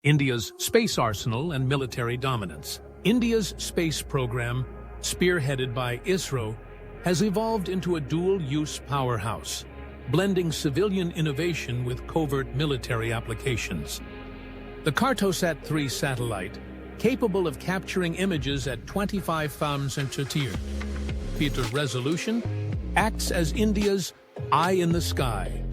India's space arsenal and military dominance. India's space program, spearheaded by ISRO, has evolved into a dual-use powerhouse, blending civilian innovation with covert military applications. The Cartosat-3 satellite, capable of capturing images at 25,000 feet resolution, acts as India's eye in the sky,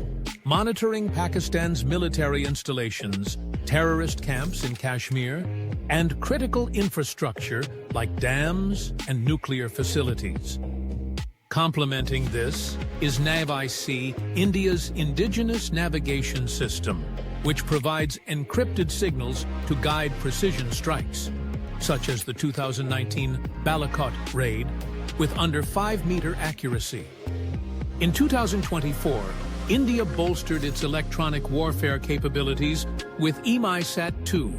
monitoring Pakistan's military installations, terrorist camps in Kashmir, and critical infrastructure like dams and nuclear facilities. Complementing this is NavIC, India's indigenous navigation system, which provides encrypted signals to guide precision strikes, such as the 2019 Balakot raid, with under 5-meter accuracy. In 2024, India bolstered its electronic warfare capabilities with ASAT-2,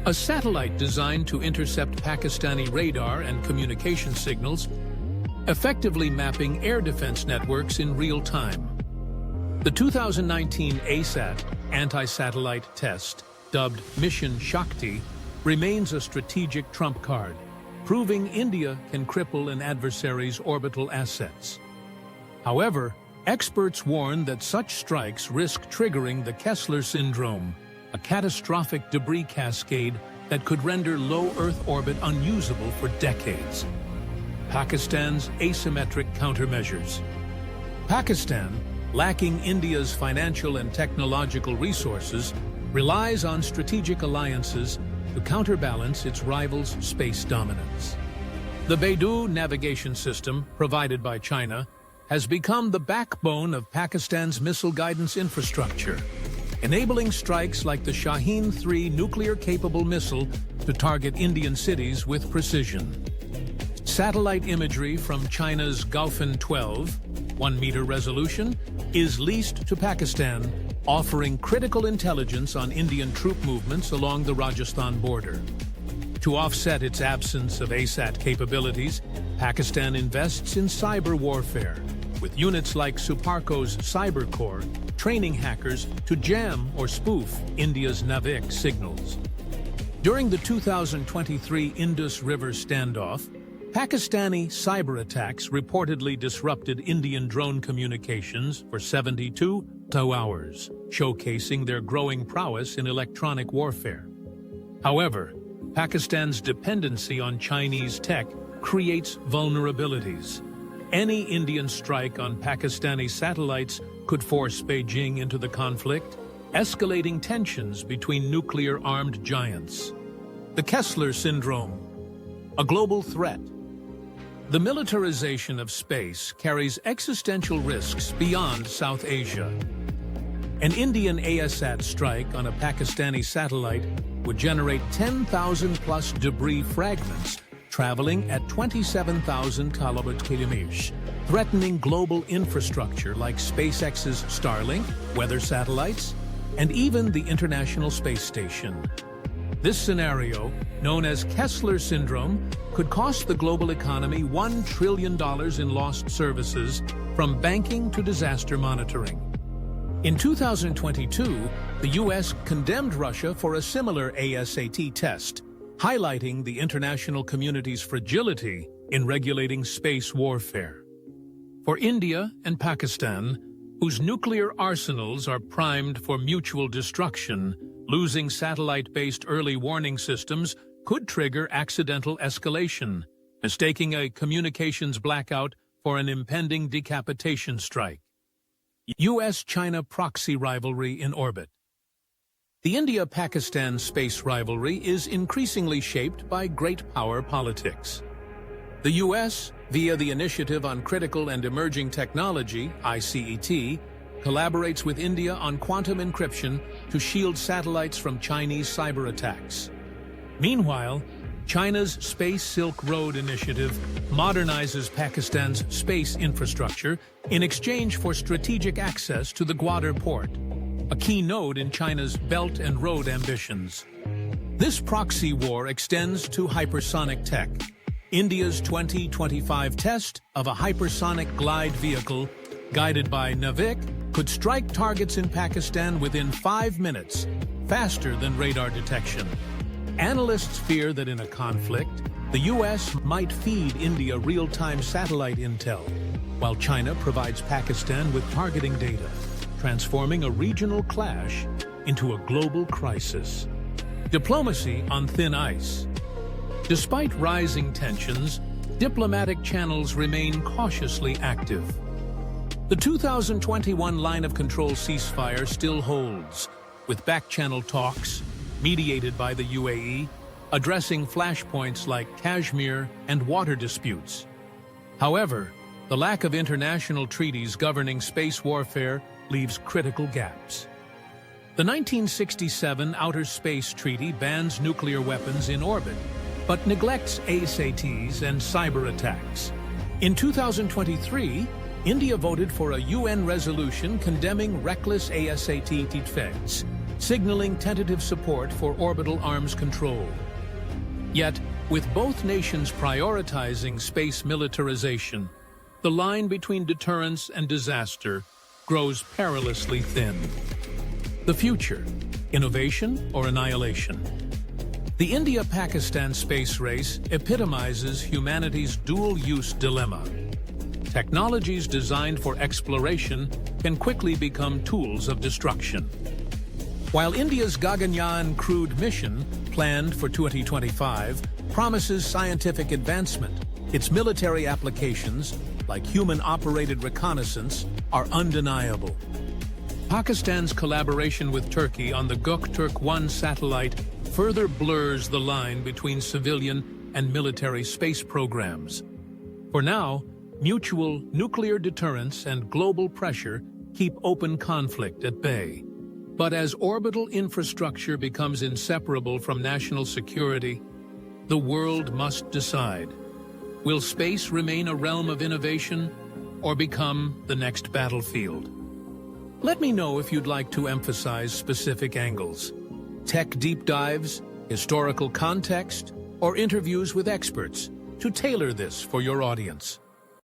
a satellite designed to intercept Pakistani radar and communication signals, effectively mapping air defense networks in real time. The 2019 ASAT anti-satellite test, dubbed Mission Shakti, remains a strategic trump card, proving India can cripple an adversary's orbital assets. However, experts warn that such strikes risk triggering the Kessler syndrome, a catastrophic debris cascade that could render low Earth orbit unusable for decades. Pakistan's asymmetric countermeasures. Pakistan, lacking India's financial and technological resources, relies on strategic alliances to counterbalance its rivals' space dominance. The Beidou navigation system, provided by China, has become the backbone of Pakistan's missile guidance infrastructure, enabling strikes like the Shaheen-3 nuclear-capable missile to target Indian cities with precision. Satellite imagery from China's Gaofen 12, 1-meter resolution, is leased to Pakistan, offering critical intelligence on Indian troop movements along the Rajasthan border. To offset its absence of ASAT capabilities, Pakistan invests in cyber warfare, with units like Suparko's Cyber Corps training hackers to jam or spoof India's Navik signals. During the 2023 Indus River standoff, Pakistani cyber attacks reportedly disrupted Indian drone communications for 72 hours, showcasing their growing prowess in electronic warfare. However, Pakistan's dependency on Chinese tech creates vulnerabilities. Any Indian strike on Pakistani satellites could force Beijing into the conflict, escalating tensions between nuclear-armed giants. The Kessler syndrome, a global threat. The militarization of space carries existential risks beyond South Asia. An Indian ASAT strike on a Pakistani satellite would generate 10,000-plus debris fragments traveling at 27,000 kilometers, threatening global infrastructure like SpaceX's Starlink, weather satellites, and even the International Space Station. This scenario, known as Kessler syndrome, could cost the global economy $1 trillion in lost services, from banking to disaster monitoring. In 2022, the U.S. condemned Russia for a similar ASAT test, highlighting the international community's fragility in regulating space warfare. For India and Pakistan, whose nuclear arsenals are primed for mutual destruction, losing satellite-based early warning systems could trigger accidental escalation, mistaking a communications blackout for an impending decapitation strike. US-China Proxy Rivalry in orbit. The India-Pakistan space rivalry is increasingly shaped by great power politics. The U.S., via the Initiative on Critical and Emerging Technology, ICET, collaborates with India on quantum encryption to shield satellites from Chinese cyber attacks. Meanwhile, China's Space Silk Road initiative modernizes Pakistan's space infrastructure in exchange for strategic access to the Gwadar port, a key node in China's Belt and Road ambitions. This proxy war extends to hypersonic tech. India's 2025 test of a hypersonic glide vehicle, guided by Navik, could strike targets in Pakistan within 5 minutes, faster than radar detection. Analysts fear that in a conflict, the US might feed India real-time satellite intel, while China provides Pakistan with targeting data, transforming a regional clash into a global crisis. Diplomacy on thin ice. Despite rising tensions, diplomatic channels remain cautiously active. The 2021 line of control ceasefire still holds, with back-channel talks, mediated by the UAE, addressing flashpoints like Kashmir and water disputes. However, the lack of international treaties governing space warfare leaves critical gaps. The 1967 Outer Space Treaty bans nuclear weapons in orbit, but neglects ASATs and cyber attacks. In 2023, India voted for a UN resolution condemning reckless ASAT defense, signaling tentative support for orbital arms control. Yet, with both nations prioritizing space militarization, the line between deterrence and disaster grows perilously thin. The future: innovation or annihilation? The India-Pakistan space race epitomizes humanity's dual-use dilemma. Technologies designed for exploration can quickly become tools of destruction. While India's Gaganyaan crewed mission, planned for 2025, promises scientific advancement, its military applications, like human-operated reconnaissance, are undeniable. Pakistan's collaboration with Turkey on the Göktürk-1 satellite further blurs the line between civilian and military space programs. For now, mutual nuclear deterrence and global pressure keep open conflict at bay. But as orbital infrastructure becomes inseparable from national security, the world must decide: will space remain a realm of innovation or become the next battlefield? Let me know if you'd like to emphasize specific angles: tech deep dives, historical context, or interviews with experts to tailor this for your audience.